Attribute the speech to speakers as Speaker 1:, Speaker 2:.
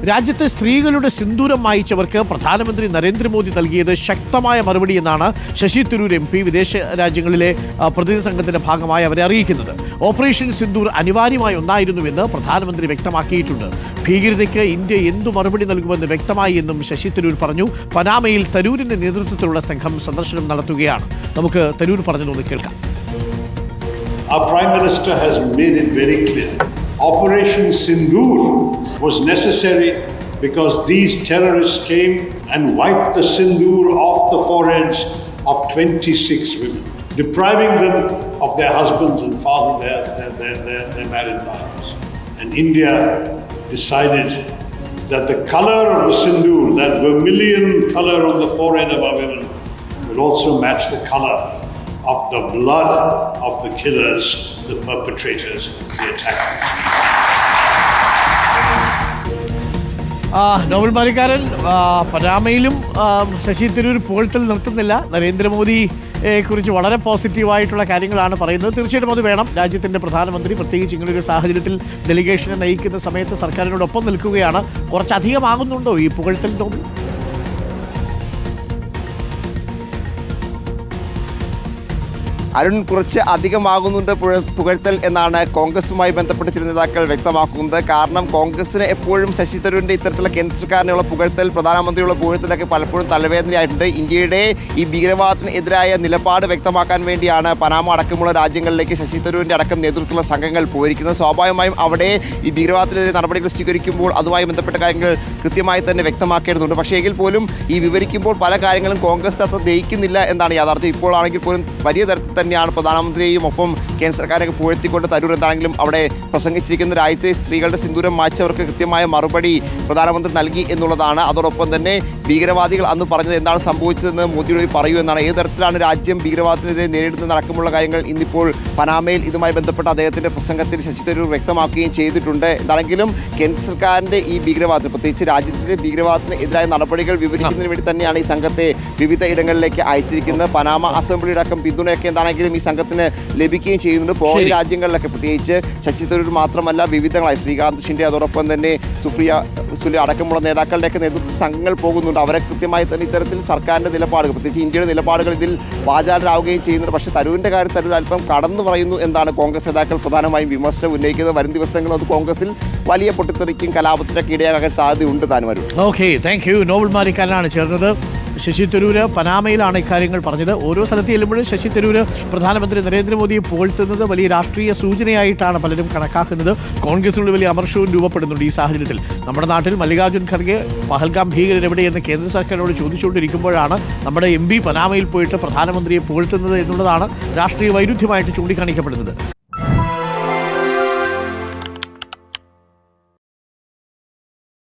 Speaker 1: രാജ്യത്തെ സ്ത്രീകളുടെ സിന്ദൂരം മായിച്ചവർക്ക് പ്രധാനമന്ത്രി നരേന്ദ്രമോദി നൽകിയത് ശക്തമായ മറുപടി എന്നാണ് ശശി തരൂർ MP വിദേശ രാജ്യങ്ങളിലെ പ്രതിനിധി സംഘത്തിന്റെ ഭാഗമായി അവരെ അറിയിക്കുന്നത്. ഓപ്പറേഷൻ സിന്ദൂർ അനിവാര്യമായ ഒന്നായിരുന്നുവെന്ന് പ്രധാനമന്ത്രി വ്യക്തമാക്കിയിട്ടുണ്ട്. ഭീകരതയ്ക്ക് ഇന്ത്യ എന്തു മറുപടി നൽകുമെന്ന് വ്യക്തമായി എന്നും ശശി തരൂർ പറഞ്ഞു. പനാമയിൽ തരൂരിന്റെ നേതൃത്വത്തിലുള്ള സംഘം സന്ദർശനം നടത്തുകയാണ്. നമുക്ക് തരൂർ പറഞ്ഞതൊന്ന് കേൾക്കാം.
Speaker 2: Our Prime Minister has made it very clear. Operation Sindoor was necessary because these terrorists came and wiped the sindoor off the foreheads of 26 women, depriving them of their husbands and their married lives. And India decided that the color of the sindoor, that vermilion color on the forehead of our women, will also match the color of the blood of the killers, the perpetrators, the attackers.
Speaker 1: Nobel മാരിക്കാരൻ പനാമയിലും ശശി തരൂർ പുകഴ്ത്തൽ നിർത്തുന്നില്ല. നരേന്ദ്രമോദിയെ കുറിച്ച് വളരെ പോസിറ്റീവായിട്ടുള്ള കാര്യങ്ങളാണ് പറയുന്നത്. തീർച്ചയായിട്ടും അത് വേണം. രാജ്യത്തിൻ്റെ പ്രധാനമന്ത്രി പ്രത്യേകിച്ച് ഇങ്ങനൊരു സാഹചര്യത്തിൽ ഡെലിഗേഷനെ നയിക്കുന്ന സമയത്ത് സർക്കാരിനോടൊപ്പം നിൽക്കുകയാണ്. കുറച്ചധികമാകുന്നുണ്ടോ ഈ പുകഴ്ത്തൽ നോബൽ?
Speaker 3: അരുൺ, കുറച്ച് അധികമാകുന്നുണ്ട് പുകഴ്ത്തൽ എന്നാണ് കോൺഗ്രസുമായി ബന്ധപ്പെട്ട ചില നേതാക്കൾ വ്യക്തമാക്കുന്നത്. കാരണം കോൺഗ്രസിന് എപ്പോഴും ശശി തരൂരിൻ്റെ ഇത്തരത്തിലുള്ള കേന്ദ്ര സർക്കാരിനുള്ള പുകഴ്ത്തൽ, പ്രധാനമന്ത്രിയുള്ള പുകഴ്ത്തലൊക്കെ പലപ്പോഴും തലവേദനയായിട്ടുണ്ട്. ഇന്ത്യയുടെ ഈ ഭീകരവാദത്തിനെതിരായ നിലപാട് വ്യക്തമാക്കാൻ വേണ്ടിയാണ് പനാമ അടക്കമുള്ള രാജ്യങ്ങളിലേക്ക് ശശി തരൂരിൻ്റെ അടക്കം നേതൃത്വത്തിലുള്ള സംഘങ്ങൾ പോയിരിക്കുന്നത്. സ്വാഭാവികമായും അവിടെ ഈ ഭീകരവാദത്തിനെതിരെ നടപടികൾ സ്വീകരിക്കുമ്പോൾ അതുമായി ബന്ധപ്പെട്ട കാര്യങ്ങൾ കൃത്യമായി തന്നെ വ്യക്തമാക്കേണ്ടതുണ്ട്. പക്ഷേ എങ്കിൽ പോലും ഈ വിവരിക്കുമ്പോൾ പല കാര്യങ്ങളും കോൺഗ്രസ് അത്ര ദഹിക്കുന്നില്ല എന്നാണ് യാഥാർത്ഥ്യം. ഇപ്പോൾ ആണെങ്കിൽ പോലും വലിയ തരത്തിൽ തന്നെയാണ് പ്രധാനമന്ത്രിയെയും ഒപ്പം കേന്ദ്ര സർക്കാരൊക്കെ പുകഴ്ത്തിക്കൊണ്ട് തരൂർ എന്താണെങ്കിലും അവിടെ പ്രസംഗിച്ചിരിക്കുന്ന രാജ്യത്തെ സ്ത്രീകളുടെ സിന്ദൂരം മായ്ച്ചവർക്ക് കൃത്യമായ മറുപടി പ്രധാനമന്ത്രി നൽകി എന്നുള്ളതാണ്. അതോടൊപ്പം തന്നെ ഭീകരവാദികൾ അന്ന് പറഞ്ഞത് എന്താണ് സംഭവിച്ചതെന്ന് മോദിയോട് പറയൂ എന്നാണ്. ഏത് തരത്തിലാണ് രാജ്യം ഭീകരവാദത്തിനെതിരെ നേരിടുന്ന അടക്കമുള്ള കാര്യങ്ങൾ ഇന്നിപ്പോൾ പനാമയിൽ ഇതുമായി ബന്ധപ്പെട്ട അദ്ദേഹത്തിൻ്റെ പ്രസംഗത്തിൽ ശശി തരൂർ വ്യക്തമാക്കുകയും ചെയ്തിട്ടുണ്ട്. എന്താണെങ്കിലും കേന്ദ്ര സർക്കാരിൻ്റെ ഈ ഭീകരവാദത്തിന്, പ്രത്യേകിച്ച് രാജ്യത്തിൻ്റെ ഭീകരവാദത്തിന് എതിരായ നടപടികൾ വിവരിക്കുന്നതിന് വേണ്ടി തന്നെയാണ് ഈ സംഘത്തെ വിവിധ ഇടങ്ങളിലേക്ക് അയച്ചിരിക്കുന്നത്. പനാമ അസംബ്ലിയുടെ അടക്കം പിന്തുണയൊക്കെ എന്താണെങ്കിലും ഈ സംഘത്തിന് ലഭിക്കുകയും ചെയ്യുന്നുണ്ട്. പോയ രാജ്യങ്ങളിലൊക്കെ പ്രത്യേകിച്ച് ശശി തരൂർ മാത്രമല്ല വിവിധങ്ങളായി ശ്രീകാന്ത് ഷിൻഡെ, അതോടൊപ്പം തന്നെ സുപ്രിയ സുലെ അടക്കമുള്ള നേതാക്കളുടെയൊക്കെ നേതൃത്വ സംഘങ്ങൾ പോകുന്നുണ്ട്. അവരെ കൃത്യമായി തന്നെ ഇത്തരത്തിൽ സർക്കാരിൻ്റെ നിലപാടുകൾ, പ്രത്യേകിച്ച് ഇന്ത്യയുടെ നിലപാടുകൾ ഇതിൽ വാചാലരാകുകയും ചെയ്യുന്നുണ്ട്. പക്ഷേ തരൂരിൻ്റെ കാര്യത്തിൽ തരൂർ അല്പം കടന്നു പറയുന്നു എന്നാണ് കോൺഗ്രസ് നേതാക്കൾ പ്രധാനമായും വിമർശനം ഉന്നയിക്കുന്നത്. വരും ദിവസങ്ങളിൽ അത് കോൺഗ്രസിൽ വലിയ പൊട്ടിത്തെറിക്കും കലാപത്തിനൊക്കെ ഇടയാകാൻ സാധ്യതയുണ്ട്. താനും
Speaker 1: ഓക്കെ, താങ്ക് യു. നോബൽ മാരിക്കാരനാണ് ചേർന്നത്. ശശി തരൂർ പനാമയിലാണ് ഇക്കാര്യങ്ങൾ പറഞ്ഞത്. ഓരോ സ്ഥലത്ത് ചെല്ലുമ്പോഴും ശശി തരൂർ പ്രധാനമന്ത്രി നരേന്ദ്രമോദിയെ പുകഴ്ത്തുന്നത് വലിയ രാഷ്ട്രീയ സൂചനയായിട്ടാണ് പലരും കണക്കാക്കുന്നത്. കോൺഗ്രസിനുള്ളിൽ വലിയ അമർഷവും രൂപപ്പെടുന്നുണ്ട് ഈ സാഹചര്യത്തിൽ. നമ്മുടെ നാട്ടിൽ മല്ലികാർജ്ജുൻ ഖർഗെ പഹൽഗാം ഭീകരരെവിടെയെന്ന് കേന്ദ്ര സർക്കാരിനോട് ചോദിച്ചുകൊണ്ടിരിക്കുമ്പോഴാണ് നമ്മുടെ MP പനാമയിൽ പോയിട്ട് പ്രധാനമന്ത്രിയെ പുകഴ്ത്തുന്നത് എന്നുള്ളതാണ് രാഷ്ട്രീയ വൈരുദ്ധ്യമായിട്ട് ചൂണ്ടിക്കാണിക്കപ്പെടുന്നത്.